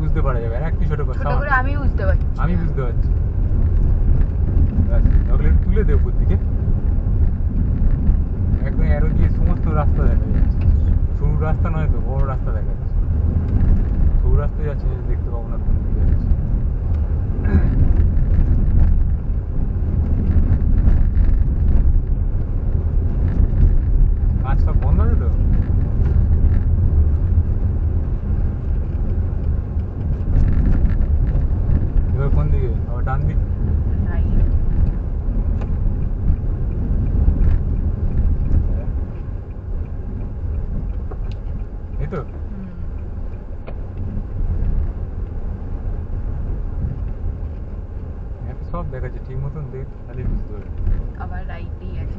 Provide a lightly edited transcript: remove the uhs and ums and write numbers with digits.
বুঝতে পারা যাবে, একটু ছোট করে আমি বুঝতে পারছি। তাহলে তুলে দে উপর দিকে, একদম অ্যারো দিয়ে সমস্ত রাস্তা দেখা যাচ্ছে। সরু রাস্তা নয় তো, বড় রাস্তা দেখা যাচ্ছে। সরু রাস্তায় যাচ্ছে, দেখতে পাবো না কোন দিকে যাচ্ছে। কাজ সব বন্ধ আছে তো? এবার কোন দিকে? আবার ডান দিক? এই তো সব দেখাচ্ছে, ঠিক মতন দেখ, খালি বুঝতে পারবি। আবার রাইটেই আছে।